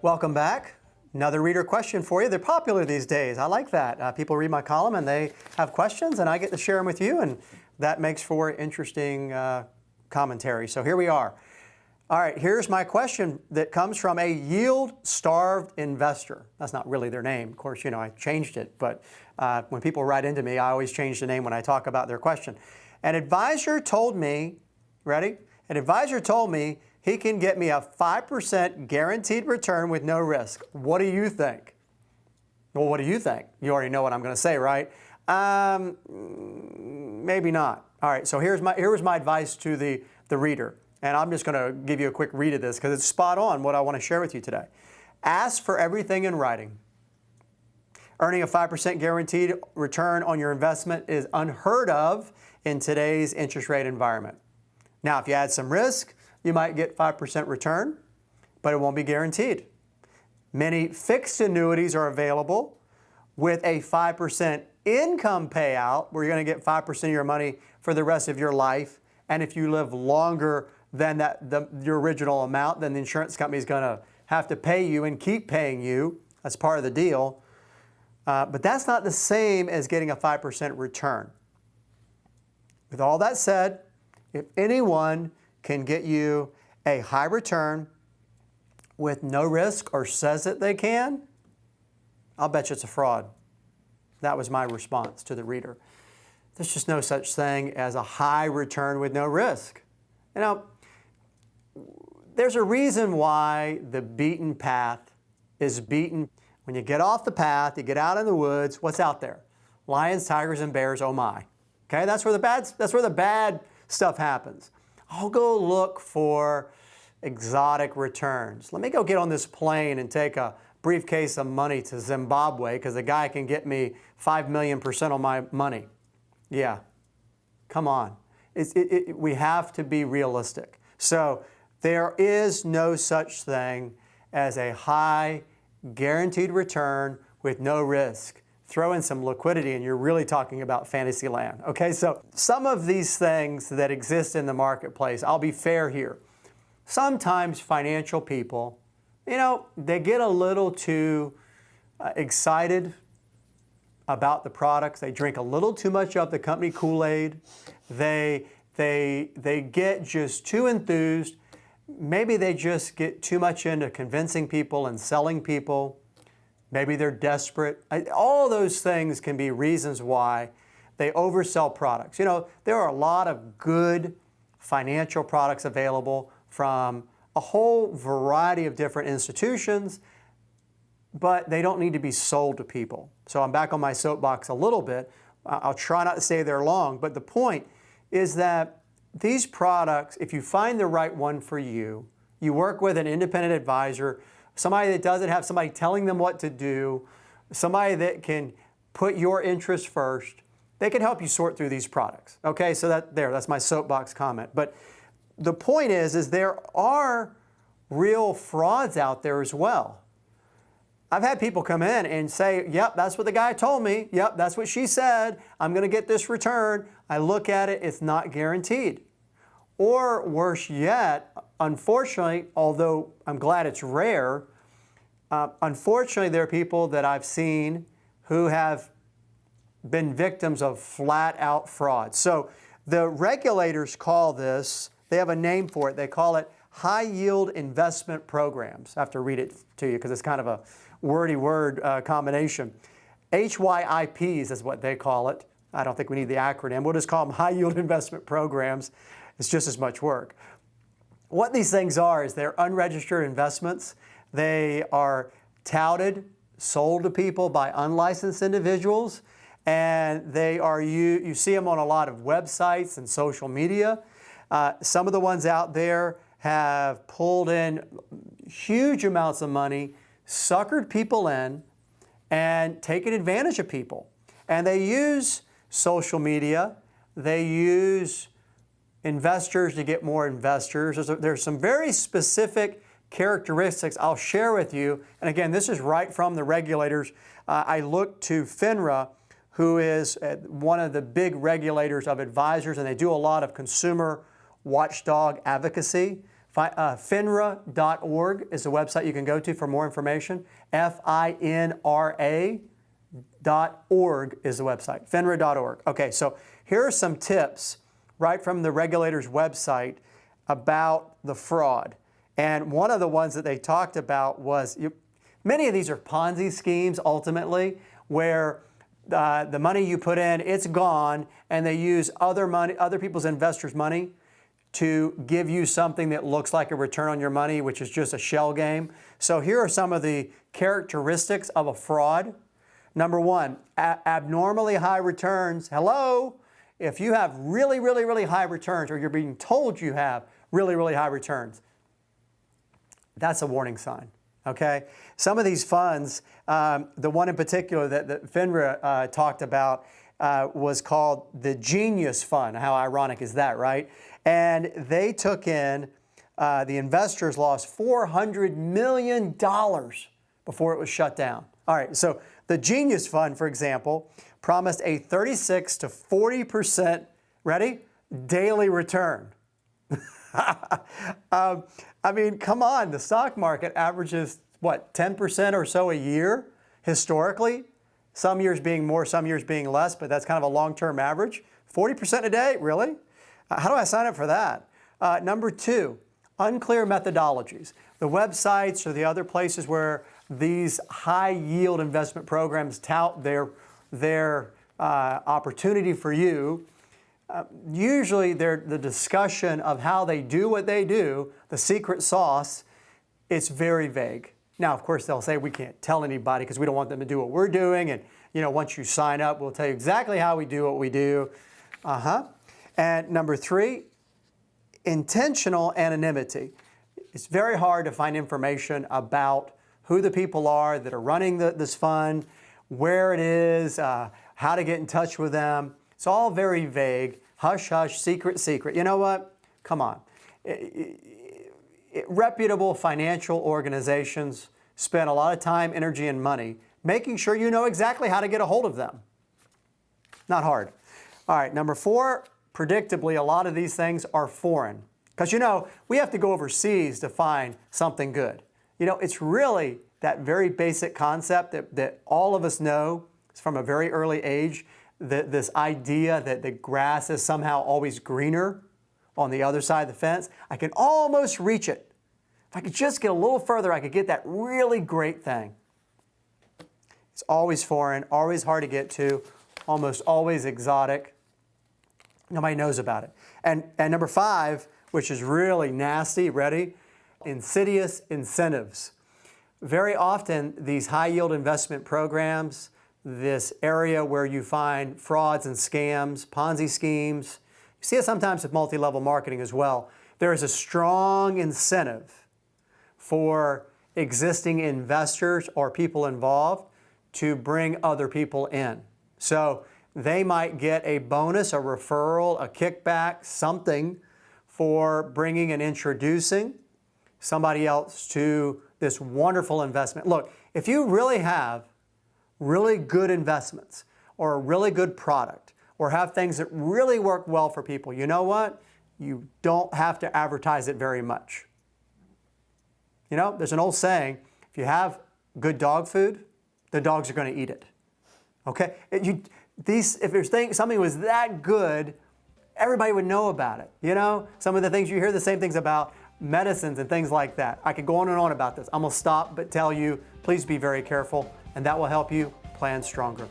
Welcome back. Another reader question for you. They're popular these days. I like that. People read my column and they have questions and I get to share them with you, and that makes for interesting commentary. So here we are. All right, here's my question that comes from a yield-starved investor. That's not really their name. Of course, I changed it, but when people write into me, I always change the name when I talk about their question. An advisor told me, ready? An advisor told me he can get me a 5% guaranteed return with no risk. What do you think? Well, what do you think? You already know what I'm going to say, right? Maybe not. All right, so here was my advice to the reader. And I'm just going to give you a quick read of this because it's spot on what I want to share with you today. Ask for everything in writing. Earning a 5% guaranteed return on your investment is unheard of in today's interest rate environment. Now, if you add some risk, you might get 5% return, but it won't be guaranteed. Many fixed annuities are available with a 5% income payout where you're going to get 5% of your money for the rest of your life. And if you live longer than your original amount, then the insurance company is going to have to pay you and keep paying you. That's part of the deal. But that's not the same as getting a 5% return. With all that said, if anyone can get you a high return with no risk or says that they can, I'll bet you it's a fraud. That was my response to the reader. There's just no such thing as a high return with no risk. There's a reason why the beaten path is beaten. When you get off the path, you get out in the woods, what's out there? Lions, tigers, and bears, oh my. Okay, that's where the bad stuff happens. I'll go look for exotic returns. Let me go get on this plane and take a briefcase of money to Zimbabwe because the guy can get me 5 million% on my money. Yeah, come on. We have to be realistic. So there is no such thing as a high guaranteed return with no risk. Throw in some liquidity and you're really talking about fantasy land. Okay, so some of these things that exist in the marketplace, I'll be fair here. Sometimes financial people, they get a little too excited about the products. They drink a little too much of the company Kool-Aid. They get just too enthused. Maybe they just get too much into convincing people and selling people. Maybe they're desperate. All those things can be reasons why they oversell products. There are a lot of good financial products available from a whole variety of different institutions, but they don't need to be sold to people. So I'm back on my soapbox a little bit. I'll try not to stay there long, but the point is that these products, if you find the right one for you, you work with an independent advisor, somebody that doesn't have somebody telling them what to do, somebody that can put your interests first, they can help you sort through these products. Okay, so that's my soapbox comment. But the point is there are real frauds out there as well. I've had people come in and say, yep, that's what the guy told me. Yep, that's what she said. I'm going to get this return. I look at it, it's not guaranteed. Or worse yet, unfortunately, although I'm glad it's rare, unfortunately there are people that I've seen who have been victims of flat-out fraud. So the regulators call this, they have a name for it, they call it high-yield investment programs. I have to read it to you because it's kind of a wordy word combination. HYIPs is what they call it. I don't think we need the acronym. We'll just call them high-yield investment programs. It's just as much work. What these things are is they're unregistered investments. They are touted, sold to people by unlicensed individuals, and they are you see them on a lot of websites and social media. Some of the ones out there have pulled in huge amounts of money, suckered people in, and taken advantage of people. And they use social media. They use investors to get more investors. There's some very specific characteristics I'll share with you. And again, this is right from the regulators. I look to FINRA, who is one of the big regulators of advisors, and they do a lot of consumer watchdog advocacy FINRA.org is the website you can go to for more information. FINRA.org is the website. FINRA.org. Okay, so here are some tips right from the regulator's website about the fraud. And one of the ones that they talked about was, many of these are Ponzi schemes ultimately, where the money you put in, it's gone, and they use other people's investors' money to give you something that looks like a return on your money, which is just a shell game. So here are some of the characteristics of a fraud. Number one, abnormally high returns. Hello? If you have really, really, really high returns, or you're being told you have really, really high returns, that's a warning sign, okay? Some of these funds, the one in particular that FINRA talked about was called the Genius Fund. How ironic is that, right? And they took in, the investors lost $400 million before it was shut down. All right, so the Genius Fund, for example, promised a 36 to 40%, ready, daily return. I mean, come on, the stock market averages, what, 10% or so a year historically? Some years being more, some years being less, but that's kind of a long-term average. 40% a day, really? How do I sign up for that? Number two, unclear methodologies. The websites or the other places where these high-yield investment programs tout their opportunity for you, usually the discussion of how they do what they do, the secret sauce, it's very vague. Now, of course, they'll say we can't tell anybody because we don't want them to do what we're doing. And, once you sign up, we'll tell you exactly how we do what we do. And number three, intentional anonymity. It's very hard to find information about who the people are that are running this fund, where it is, how to get in touch with them. It's all very vague. Hush, hush, secret, secret. You know what? Come on. Reputable financial organizations spend a lot of time, energy, and money making sure you know exactly how to get a hold of them. Not hard. All right, number four, predictably, a lot of these things are foreign. Because, we have to go overseas to find something good. It's really that very basic concept that all of us know from a very early age, this idea that the grass is somehow always greener on the other side of the fence. I can almost reach it. If I could just get a little further, I could get that really great thing. It's always foreign, always hard to get to, almost always exotic. Nobody knows about it. And number five, which is really nasty, ready? Insidious incentives. Very often, these high-yield investment programs, this area where you find frauds and scams, Ponzi schemes, you see it sometimes with multi-level marketing as well. There is a strong incentive for existing investors or people involved to bring other people in. So they might get a bonus, a referral, a kickback, something for bringing and introducing somebody else to this wonderful investment. Look, if you really have really good investments or a really good product or have things that really work well for people, you know what? You don't have to advertise it very much. There's an old saying, if you have good dog food, the dogs are going to eat it. Okay? If there's something was that good, everybody would know about it. Some of the things you hear the same things about medicines and things like that. I could go on and on about this. I'm going to stop but tell you, please be very careful, and that will help you plan stronger.